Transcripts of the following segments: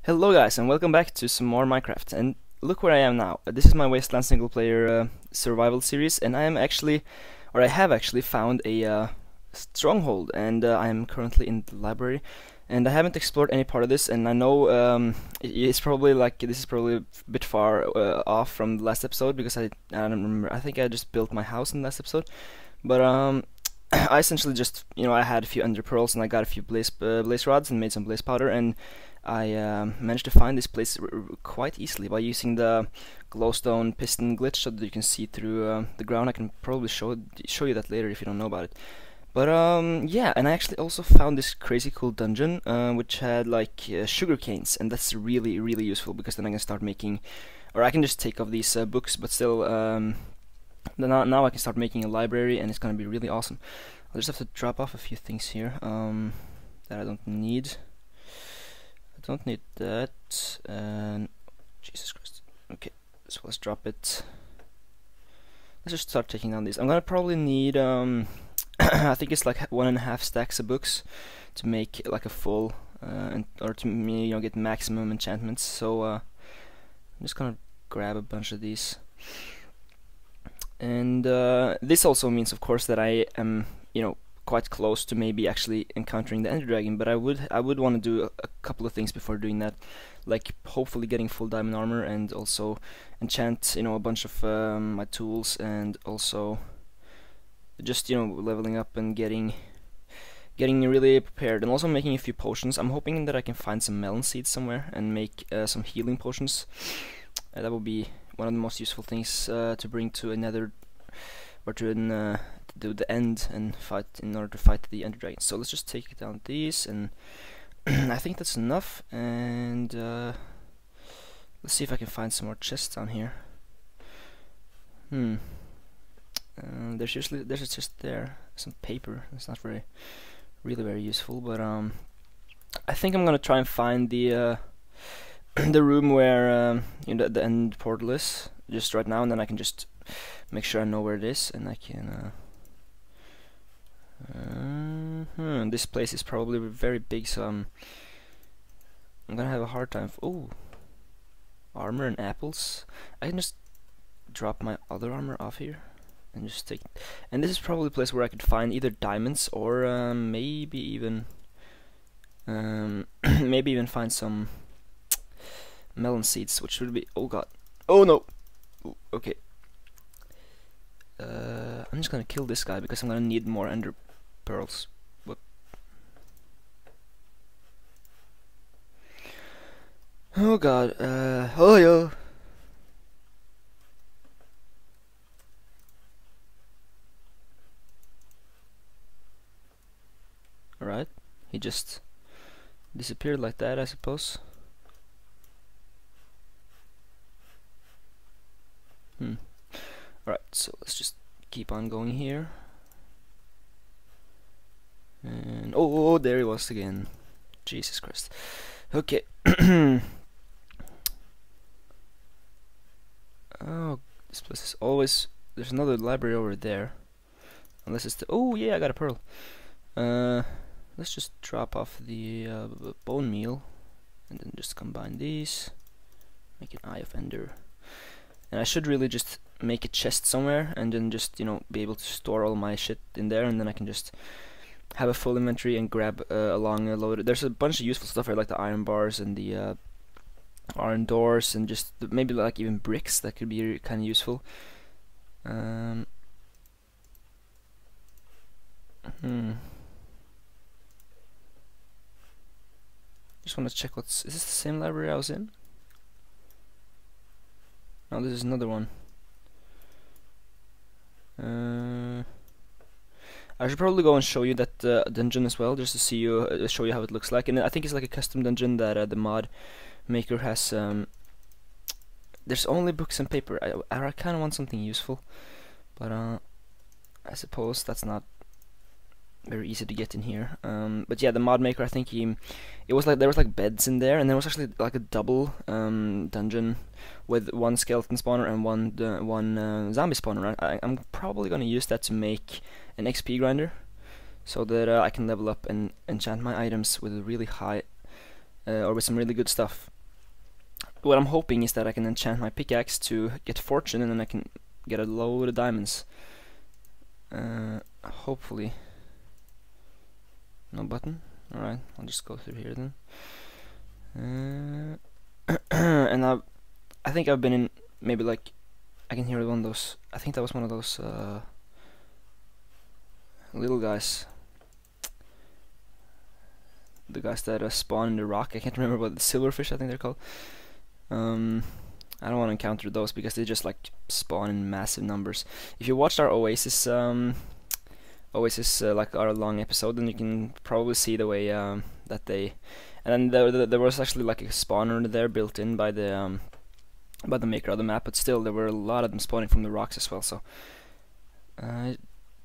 Hello guys and welcome back to some more Minecraft, and look where I am now. This is my Wasteland single player survival series, and I am actually, or I have actually found a stronghold, and I am currently in the library, and I haven't explored any part of this, and I know it's probably like, this is probably a bit far off from the last episode, because I don't remember, I think I just built my house in the last episode, but I essentially just, I had a few ender pearls and I got a few blaze rods and made some blaze powder, and I managed to find this place quite easily by using the glowstone piston glitch, so that you can see through the ground. I can probably show you that later if you don't know about it. But yeah, and I actually also found this crazy cool dungeon which had like sugar canes, and that's really useful, because then I can start making, or I can just take off these books, but still now I can start making a library, and it's gonna be really awesome. I'll just have to drop off a few things here that I don't need. I don't need that, and Jesus Christ. Okay, so let's drop it. Let's just start taking down these. I'm gonna probably need I think it's like 1.5 stacks of books to make like a full or to get maximum enchantments. So I'm just gonna grab a bunch of these, and this also means, of course, that I am quite close to maybe actually encountering the Ender Dragon, but I would want to do a couple of things before doing that, like hopefully getting full diamond armor, and also enchant a bunch of my tools, and also just leveling up and getting really prepared, and also making a few potions. I'm hoping that I can find some melon seeds somewhere and make some healing potions. That will be one of the most useful things to bring to another, or to the end, and fight in order to fight the Ender Dragon. So let's just take down these, and I think that's enough. And let's see if I can find some more chests down here. There's a chest there, some paper. It's not really very useful, but I think I'm gonna try and find the the room where the end portal is just right now, and then I can just make sure I know where it is, and I can this place is probably very big, so I'm gonna have a hard time. Oh, armor and apples. I can just drop my other armor off here and just take, and this is probably a place where I could find either diamonds, or maybe even maybe even find some melon seeds, which would be, oh god, oh no. Ooh, okay, I'm just gonna kill this guy, because I'm gonna need more ender pearls. Whoop. Oh god, oh yo. Alright, he just disappeared like that, I suppose. Alright, so let's just keep on going here. And oh, there he was again. Jesus Christ. Okay. Oh, this place is always, there's another library over there. Unless it's the, oh yeah, I got a pearl. Let's just drop off the bone meal, and then just combine these, make an Eye of Ender. And I should really just make a chest somewhere, and then just be able to store all my shit in there, and then I can just have a full inventory and grab along a load. There's a bunch of useful stuff here, like the iron bars and the iron doors, and just maybe like even bricks that could be kind of useful. Just want to check is this the same library I was in? No, this is another one. I should probably go and show you that dungeon as well, just to see show you how it looks like. And I think it's like a custom dungeon that the mod maker has. There's only books and paper. I kind of want something useful, but I suppose that's not very easy to get in here. But yeah, the mod maker, I think it was like there was like beds in there, and there was actually like a double dungeon with one skeleton spawner and one zombie spawner. I'm probably gonna use that to make an XP grinder, so that I can level up and enchant my items with a really high or with some really good stuff. what I'm hoping is that I can enchant my pickaxe to get fortune, and then I can get a load of diamonds. Hopefully. No button? Alright, I'll just go through here then. And I think I've been in, maybe like, I can hear one of those, I think that was one of those little guys. The guys that spawn in the rock. I can't remember what, the silverfish I think they're called. I don't want to encounter those because they just like spawn in massive numbers. If you watched our Oasis like our long episode, then you can probably see the way that they, and then there was actually like a spawner there built in by the maker of the map, but still there were a lot of them spawning from the rocks as well, so I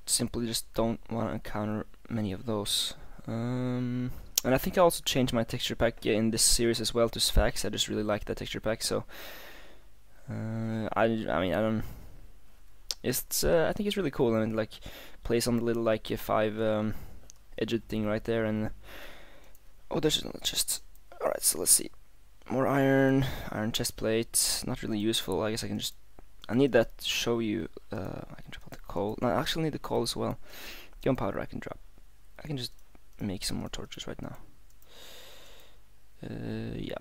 simply just don't want to encounter many of those. And I think I also changed my texture pack in this series as well to Sphax. I just really like that texture pack, so I mean I don't. It's I think it's really cool, and it like plays on the little like 5 edged thing right there, and oh, there's just alright. So let's see, more iron chest plate. Not really useful. I guess I can just. I need that to show you. I can drop out the coal. No, I actually need the coal as well. Gunpowder I can drop. I can just make some more torches right now. Yeah.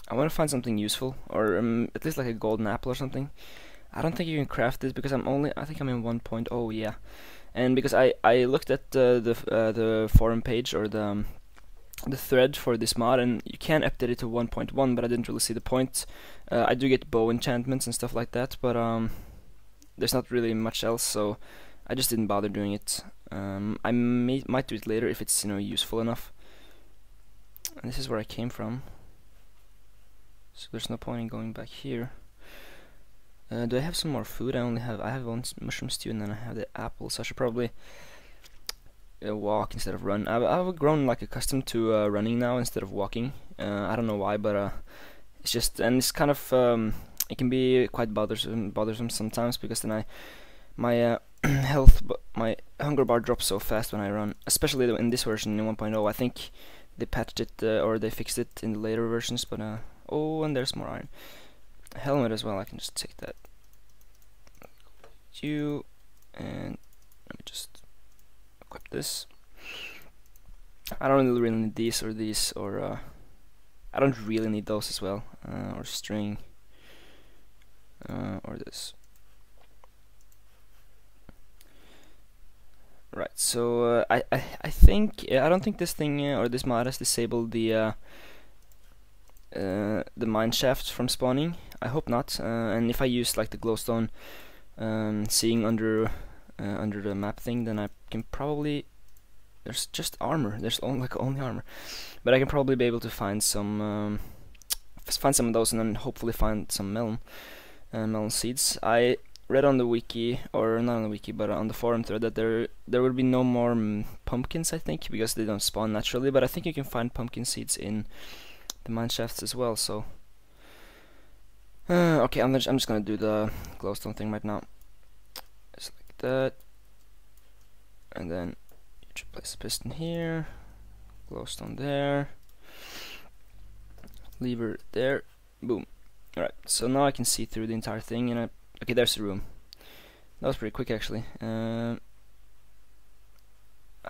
I want to find something useful, or at least like a golden apple or something. I don't think you can craft this because I think I'm in 1.0, yeah. And because I looked at the forum page, or the thread for this mod, and you can update it to 1.1, but I didn't really see the point. I do get bow enchantments and stuff like that, but there's not really much else, so I just didn't bother doing it. I might do it later if it's useful enough. And this is where I came from, so there's no point in going back here. Do I have some more food? I have one mushroom stew, and then I have the apple, so I should probably walk instead of run. I've grown like accustomed to running now instead of walking. I don't know why, but it's just, and it's kind of it can be quite bothersome sometimes, because then my my hunger bar drops so fast when I run, especially in this version in 1.0. I think they patched it or they fixed it in the later versions, but oh, and there's more iron. Helmet as well, I can just take that. You, and let me just equip this. I don't really need these or these, or I don't really need those as well, or string, or this. Right, so I think I don't think this thing or this mod has disabled the mine shaft from spawning. I hope not. And if I use like the glowstone seeing under the map thing, then I can probably, there's just armor. There's only armor, but I can probably be able to find some of those, and then hopefully find some melon seeds. I read on the wiki, or not on the wiki, but on the forum thread, that there will be no more pumpkins, I think, because they don't spawn naturally. But I think you can find pumpkin seeds in the mine shafts as well. So okay, I'm just gonna do the glowstone thing right now. Just like that, and then you should place a piston here, glowstone there, lever there, boom. Alright, so now I can see through the entire thing, and okay, there's the room. That was pretty quick, actually. I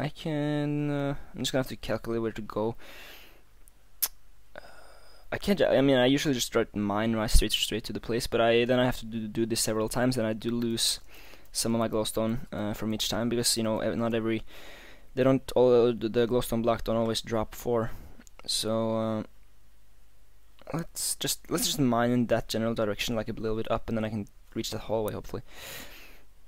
can. I'm just gonna have to calculate where to go. I can't. I mean, I usually just start mine right straight to the place, but then I have to do this several times, and I do lose some of my glowstone from each time, because not every. They don't all the glowstone block don't always drop 4. So let's just mine in that general direction, like a little bit up, and then I can reach that hallway hopefully.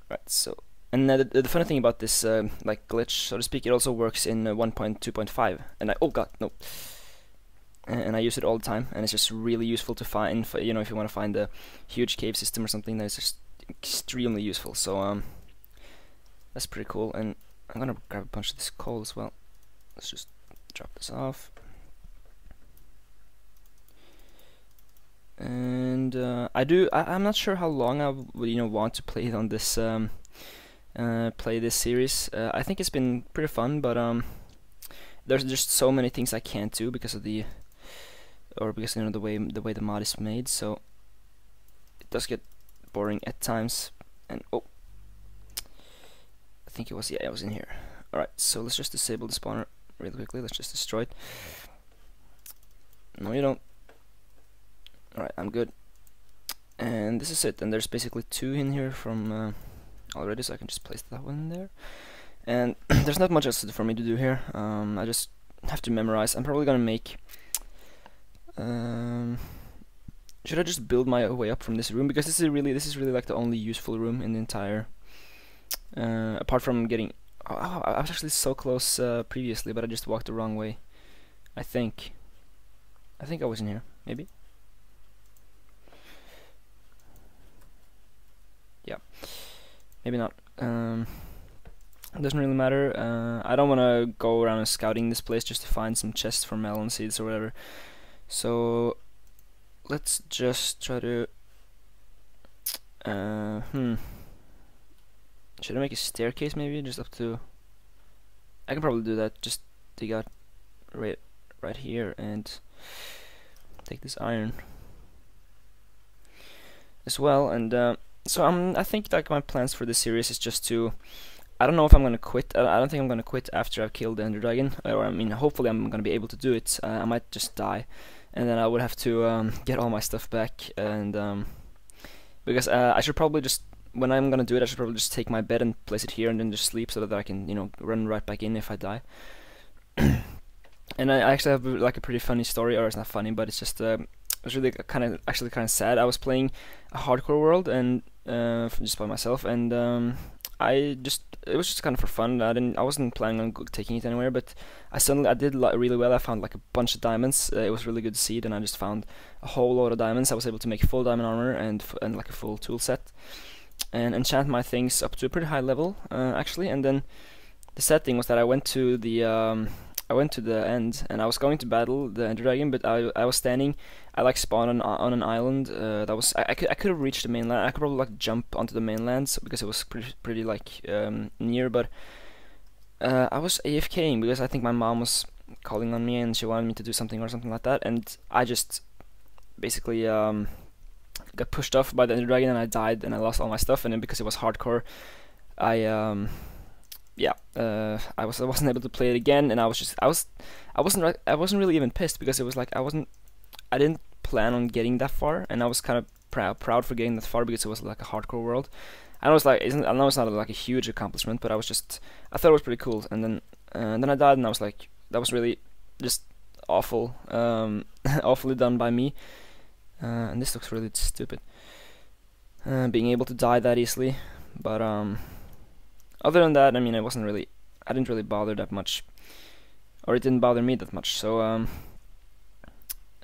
Right. So, and the funny thing about this like glitch, so to speak, it also works in 1.2.5, and oh god, no. And I use it all the time, and it's just really useful to find. If you want to find a huge cave system or something, that is just extremely useful. So that's pretty cool. And I'm gonna grab a bunch of this coal as well. Let's just drop this off. And I'm not sure how long I would want to play it on this play this series. I think it's been pretty fun, but there's just so many things I can't do because of the or because you know the way the mod is made, so it does get boring at times. And oh, I think it was, yeah, it was in here. Alright, so let's just disable the spawner really quickly. Let's just destroy it. No, you don't. Alright, I'm good. And this is it. And there's basically 2 in here from already, so I can just place that one there. And there's not much else for me to do here. I just have to memorize. I'm probably gonna make. Should I just build my way up from this room, because this is really like the only useful room in the entire. Apart from getting. Oh, I was actually so close previously, but I just walked the wrong way. I think I was in here, maybe. Yeah, maybe not. It doesn't really matter. I don't want to go around and scouting this place just to find some chests for melon seeds or whatever. So let's just try to. Should I make a staircase maybe just up to? I can probably do that. Just dig out right here and take this iron as well. And so I think like my plans for this series is just to. I don't know if I'm gonna quit. I don't think I'm gonna quit after I've killed the Ender Dragon. Or I mean, hopefully I'm gonna be able to do it. I might just die, and then I would have to get all my stuff back. And because I should probably just. When I'm gonna do it, I should probably just take my bed and place it here and then just sleep so that I can, you know, run right back in if I die. And I actually have like a pretty funny story, or it's not funny, but it's just it was really kind of sad. I was playing a hardcore world and just by myself, and it was just kind of for fun. I wasn't planning on taking it anywhere, but I did really well. I found like a bunch of diamonds. It was really good to see it, and I just found a whole load of diamonds. I was able to make full diamond armor and like a full tool set. And enchant my things up to a pretty high level, actually. And then the sad thing was that I went to the end, and I was going to battle the Ender Dragon, but I was standing. I like spawned on an island. That was I could have reached the mainland. I could probably like jump onto the mainland because it was pretty like near. But I was AFKing because I think my mom was calling on me and she wanted me to do something or something like that, and I just basically got pushed off by the Ender Dragon, and I died, and I lost all my stuff. And then because it was hardcore, I wasn't able to play it again, and I wasn't really even pissed, because it was like I didn't plan on getting that far, and I was kind of proud for getting that far because it was like a hardcore world. I know it's not like a huge accomplishment, but I thought it was pretty cool. And then I died, and I was like, that was really just awful, awfully done by me. And this looks really stupid, being able to die that easily. But other than that, I mean, I didn't really bother that much, or it didn't bother me that much. So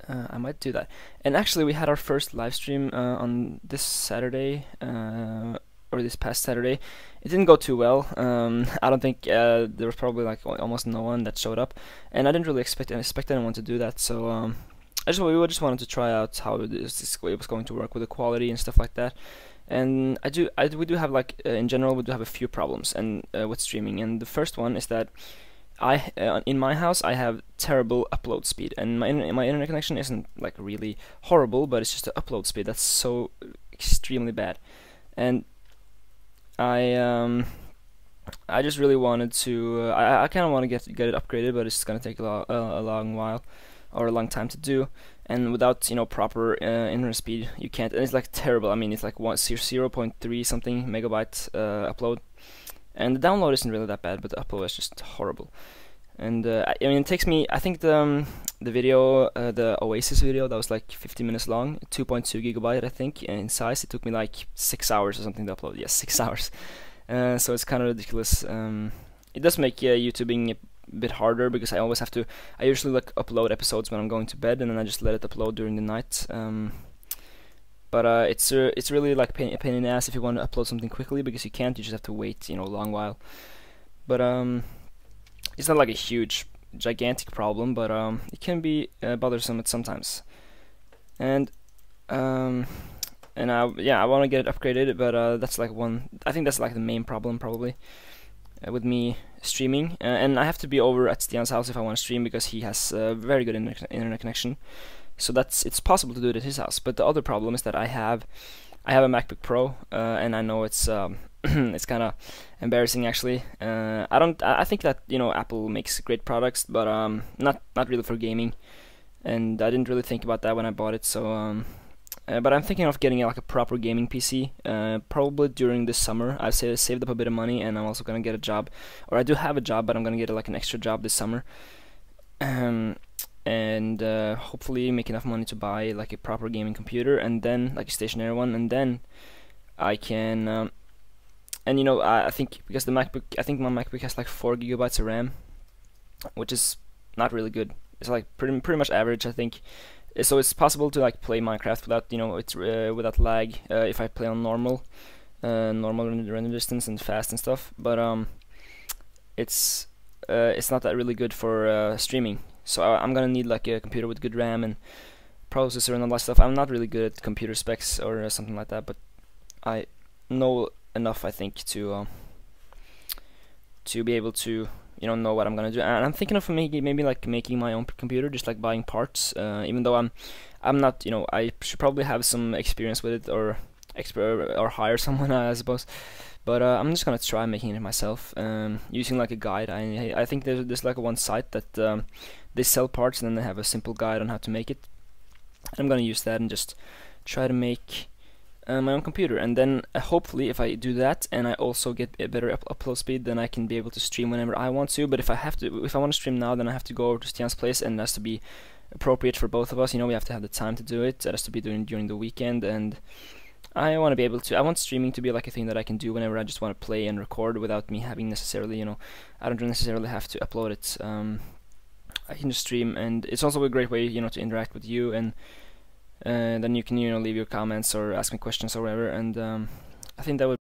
I might do that. And actually, we had our first live stream on this Saturday, or this past Saturday. It didn't go too well. I don't think there was probably like almost no one that showed up, and I didn't really expect anyone to do that. So we just wanted to try out how it was going to work with the quality and stuff like that. And we do have like in general we do have a few problems and with streaming. And the first one is that in my house I have terrible upload speed, and my internet connection isn't like really horrible, but it's just the upload speed that's so extremely bad. And I just really wanted to I kind of want to get it upgraded, but it's gonna take a long while, or a long time to do, and without proper internet speed you can't. And it's like terrible. I mean, it's like 0.3 something megabyte upload, and the download isn't really that bad, but the upload is just horrible. And I mean, it takes me, I think the video, the Oasis video, that was like 50 minutes long, 2.2 gigabyte I think in size. It took me like 6 hours or something to upload. Yes, 6 hours. So it's kind of ridiculous. It does make YouTubing a bit harder, because I usually like upload episodes when I'm going to bed, and then I just let it upload during the night. But it's really like a pain in the ass if you want to upload something quickly, because you can't. You just have to wait a long while. But it's not like a huge gigantic problem, but it can be bothersome at sometimes. And I want to get it upgraded, but that's like I think that's like the main problem probably with me streaming. And I have to be over at Stian's house if I want to stream, because he has a very good internet connection. So it's possible to do it at his house. But the other problem is that I have a MacBook Pro, and I know it's it's kind of embarrassing actually. I think that Apple makes great products, but not really for gaming, and I didn't really think about that when I bought it. So but I'm thinking of getting like a proper gaming PC, probably during this summer. I've saved up a bit of money, and I'm also gonna get a job, or I do have a job, but I'm gonna get like an extra job this summer, and hopefully make enough money to buy like a proper gaming computer, and then like a stationary one, and then I can. And I think because I think my MacBook has like 4 gigabytes of RAM, which is not really good. It's like pretty much average, I think. So it's possible to like play Minecraft without without lag if I play on normal render distance and fast and stuff. But it's not that really good for streaming. So I'm gonna need like a computer with good RAM and processor and all that stuff. I'm not really good at computer specs or something like that, but I know enough, I think, to be able to know what I'm gonna do. And I'm thinking of maybe like making my own computer, just like buying parts. Even though I'm not, I should probably have some experience with it, or hire someone, I suppose. But I'm just gonna try making it myself, using like a guide. I think there's like one site that they sell parts, and then they have a simple guide on how to make it. I'm gonna use that and just try to make my own computer, and then hopefully if I do that and I also get a better upload speed, then I can be able to stream whenever I want to. But if I want to stream now, then I have to go over to Stian's place, and it has to be appropriate for both of us. We have to have the time to do it. It has to be during the weekend, and I want to be able to. I want streaming to be like a thing that I can do whenever I just want to play and record without me having necessarily, I don't necessarily have to upload it. I can just stream, and it's also a great way, to interact with you, and then you can, leave your comments or ask me questions or whatever. And I think that would